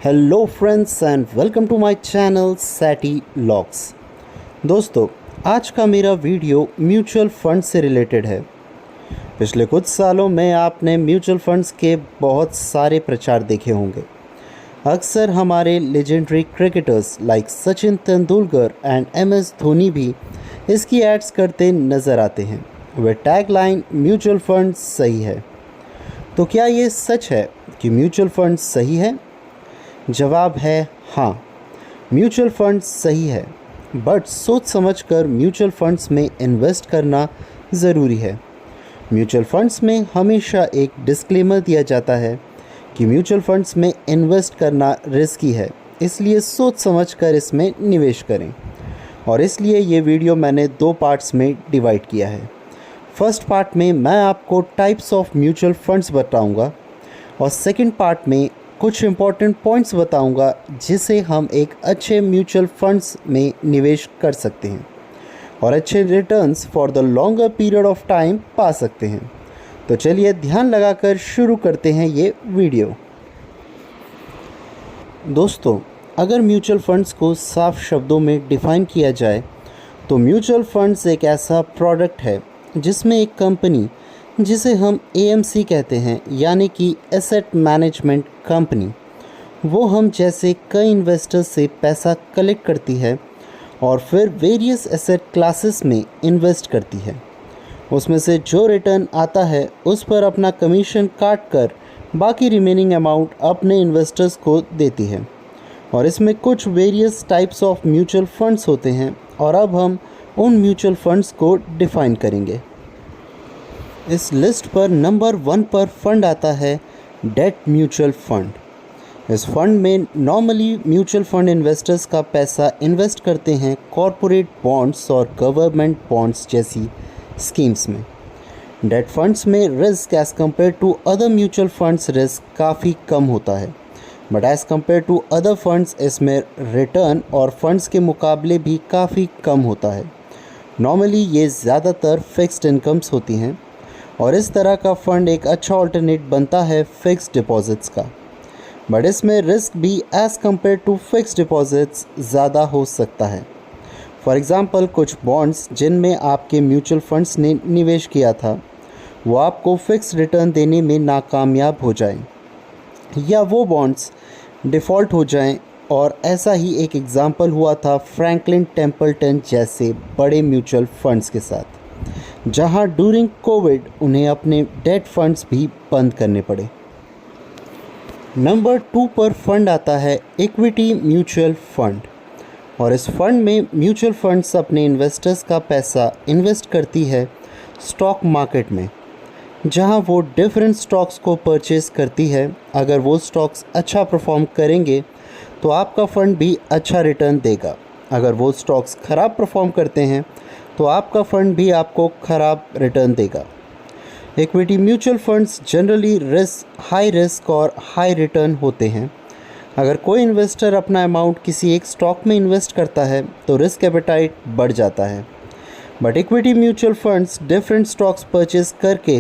Hello friends and welcome to my channel Satty logs. दोस्तों, आज का मेरा वीडियो म्यूचुअल फंड से रिलेटेड है। पिछले कुछ सालों में आपने म्यूचुअल फंड्स के बहुत सारे प्रचार देखे होंगे। अक्सर हमारे legendary cricketers like Sachin Tendulkar and MS Dhoni भी इसकी एड्स करते नज़र आते हैं। वे टैगलाइन म्यूचुअल फंड सही है। तो क्या ये सच है कि म्यूचुअल फंड सही है? जवाब है हाँ, म्यूचुअल फंड सही है, बट सोच समझकर म्यूचुअल फंड्स में इन्वेस्ट करना ज़रूरी है। म्यूचुअल फंड्स में हमेशा एक डिस्क्लेमर दिया जाता है कि म्यूचुअल फंड्स में इन्वेस्ट करना रिस्की है, इसलिए सोच समझकर इसमें निवेश करें। और इसलिए ये वीडियो मैंने दो पार्ट्स में डिवाइड किया है। फर्स्ट पार्ट में मैं आपको टाइप्स ऑफ म्यूचुअल फंड्स बताऊंगा और सेकंड पार्ट में कुछ इम्पॉर्टेंट पॉइंट्स बताऊंगा जिसे हम एक अच्छे म्यूचुअल फंड्स में निवेश कर सकते हैं और अच्छे returns for the longer period of time पा सकते हैं। तो चलिए ध्यान लगाकर शुरू करते हैं ये वीडियो। दोस्तों, अगर म्यूचुअल फंड्स को साफ शब्दों में डिफ़ाइन किया जाए तो म्यूचुअल फंड्स एक ऐसा प्रोडक्ट है जिसमें एक कंपनी, जिसे हम एएमसी कहते हैं यानी कि एसेट मैनेजमेंट कंपनी, वो हम जैसे कई इन्वेस्टर्स से पैसा कलेक्ट करती है और फिर वेरियस एसेट क्लासेस में इन्वेस्ट करती है। उसमें से जो रिटर्न आता है उस पर अपना कमीशन काट कर बाकी रिमेनिंग अमाउंट अपने इन्वेस्टर्स को देती है। और इसमें कुछ various types of mutual funds होते हैं और अब हम उन म्यूचुअल फंड्स को डिफ़ाइन करेंगे। इस लिस्ट पर नंबर 1 पर फंड आता है डेट म्यूचुअल फंड। इस फंड में नॉर्मली म्यूचुअल फंड इन्वेस्टर्स का पैसा इन्वेस्ट करते हैं कॉरपोरेट बॉन्ड्स और गवर्नमेंट बॉन्ड्स जैसी स्कीम्स में। डेट फंड्स में risk as compare to other mutual funds risk काफ़ी कम होता है, but as compare to other funds इसमें रिटर्न और फंड्स के मुकाबले भी काफ़ी कम होता है। नॉर्मली ये ज़्यादातर फिक्स्ड इनकम्स होती हैं और इस तरह का फ़ंड एक अच्छा ऑल्टरनेट बनता है फ़िक्स्ड डिपॉजिट्स का, बट इसमें रिस्क भी as compare to fixed deposits ज़्यादा हो सकता है। फॉर एग्ज़ाम्पल, कुछ बॉन्ड्स जिनमें आपके म्यूचुअल फंड्स ने निवेश किया था वो आपको फ़िक्स्ड रिटर्न देने में नाकामयाब हो जाएं, या वो बॉन्ड्स डिफ़ॉल्ट हो जाएं। और ऐसा ही एक एग्ज़ाम्पल हुआ था फ्रैंकलिन टेम्पल्टन जैसे बड़े म्यूचुअल फंड्स के साथ, जहां ड्यूरिंग कोविड उन्हें अपने डेट फंड्स भी बंद करने पड़े। नंबर 2 पर फंड आता है इक्विटी म्यूचुअल फंड। और इस फंड में म्यूचुअल फंड्स अपने इन्वेस्टर्स का पैसा इन्वेस्ट करती है स्टॉक मार्केट में, जहां वो डिफरेंट स्टॉक्स को परचेज़ करती है। अगर वो स्टॉक्स अच्छा परफॉर्म करेंगे तो आपका फंड भी अच्छा रिटर्न देगा। अगर वो स्टॉक्स ख़राब परफॉर्म करते हैं तो आपका फ़ंड भी आपको ख़राब रिटर्न देगा। Equity mutual funds generally high risk और हाई रिटर्न होते हैं। अगर कोई इन्वेस्टर अपना अमाउंट किसी एक स्टॉक में इन्वेस्ट करता है तो रिस्क एपेटाइट बढ़ जाता है, but equity mutual funds different stocks purchase करके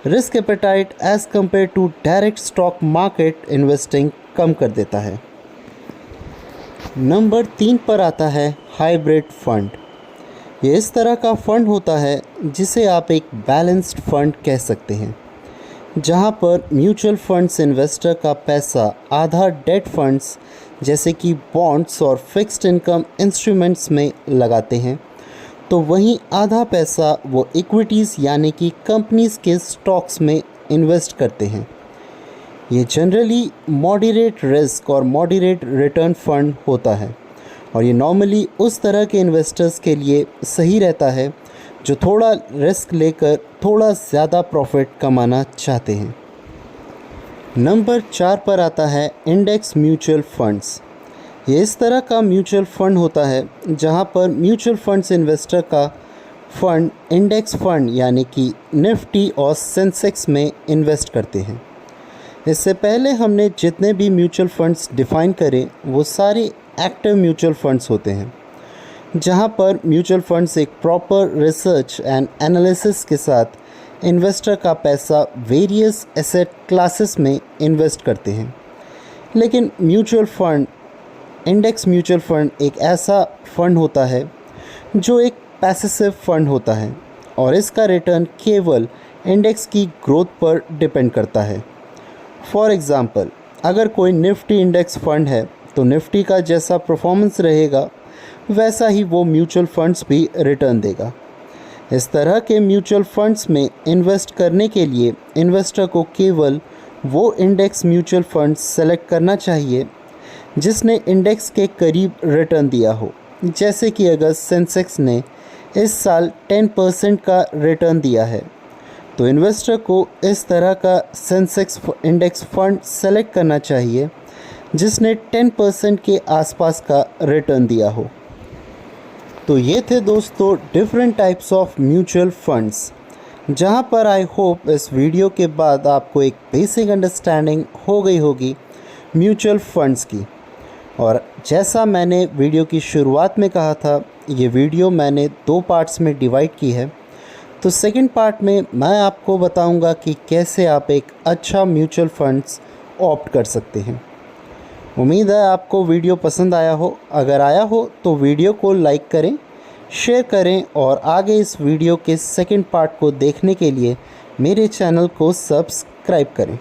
risk appetite as compare to direct stock market investing कम कर देता है। नंबर 3 पर आता है हाइब्रिड फंड। ये इस तरह का फ़ंड होता है जिसे आप एक बैलेंस्ड फ़ंड कह सकते हैं, जहां पर म्यूचुअल फंड्स इन्वेस्टर का पैसा आधा डेट फंड्स जैसे कि बॉन्ड्स और फिक्स्ड इनकम इंस्ट्रूमेंट्स में लगाते हैं, तो वहीं आधा पैसा वो इक्विटीज़ यानी कि कंपनीज़ के स्टॉक्स में इन्वेस्ट करते हैं। ये जनरली मॉडरेट रिस्क और मॉडरेट रिटर्न फंड होता है और ये नॉर्मली उस तरह के इन्वेस्टर्स के लिए सही रहता है जो थोड़ा रिस्क लेकर थोड़ा ज़्यादा प्रॉफिट कमाना चाहते हैं। नंबर 4 पर आता है इंडेक्स म्यूचुअल फंड्स। ये इस तरह का म्यूचुअल फंड होता है जहां पर म्यूचुअल फंड्स इन्वेस्टर का फंड इंडेक्स फंड यानी कि निफ्टी और सेंसेक्स में इन्वेस्ट करते हैं। इससे पहले हमने जितने भी म्यूचुअल फंड्स डिफ़ाइन करें वो सारे एक्टिव म्यूचुअल फंड्स होते हैं, जहां पर म्यूचुअल फंड्स एक प्रॉपर रिसर्च एंड एनालिसिस के साथ इन्वेस्टर का पैसा वेरियस एसेट क्लासेस में इन्वेस्ट करते हैं। लेकिन mutual fund, index mutual fund एक ऐसा फ़ंड होता है जो एक पैसिव फ़ंड होता है और इसका रिटर्न केवल इंडेक्स की ग्रोथ पर डिपेंड करता है। फॉर एग्ज़ाम्पल, अगर कोई निफ्टी इंडेक्स फ़ंड है तो निफ्टी का जैसा परफॉर्मेंस रहेगा वैसा ही वो म्यूचुअल फंड्स भी रिटर्न देगा। इस तरह के म्यूचुअल फंड्स में इन्वेस्ट करने के लिए इन्वेस्टर को केवल वो इंडेक्स म्यूचुअल फंड्स सेलेक्ट करना चाहिए जिसने इंडेक्स के करीब रिटर्न दिया हो। जैसे कि अगर सेंसेक्स ने इस साल 10% का रिटर्न दिया है तो इन्वेस्टर को इस तरह का सेंसेक्स इंडेक्स फंड सेलेक्ट करना चाहिए जिसने 10% के आसपास का रिटर्न दिया हो। तो ये थे दोस्तों different types of mutual funds, जहाँ पर आई होप इस वीडियो के बाद आपको एक बेसिक अंडरस्टैंडिंग हो गई होगी म्यूचुअल फंड्स की। और जैसा मैंने वीडियो की शुरुआत में कहा था, ये वीडियो मैंने 2 पार्ट्स में डिवाइड की है। तो सेकंड पार्ट में मैं आपको बताऊंगा कि कैसे आप एक अच्छा म्यूचुअल फंड्स ऑप्ट कर सकते हैं। उम्मीद है आपको वीडियो पसंद आया हो। अगर आया हो तो वीडियो को लाइक करें, शेयर करें और आगे इस वीडियो के सेकंड पार्ट को देखने के लिए मेरे चैनल को सब्सक्राइब करें।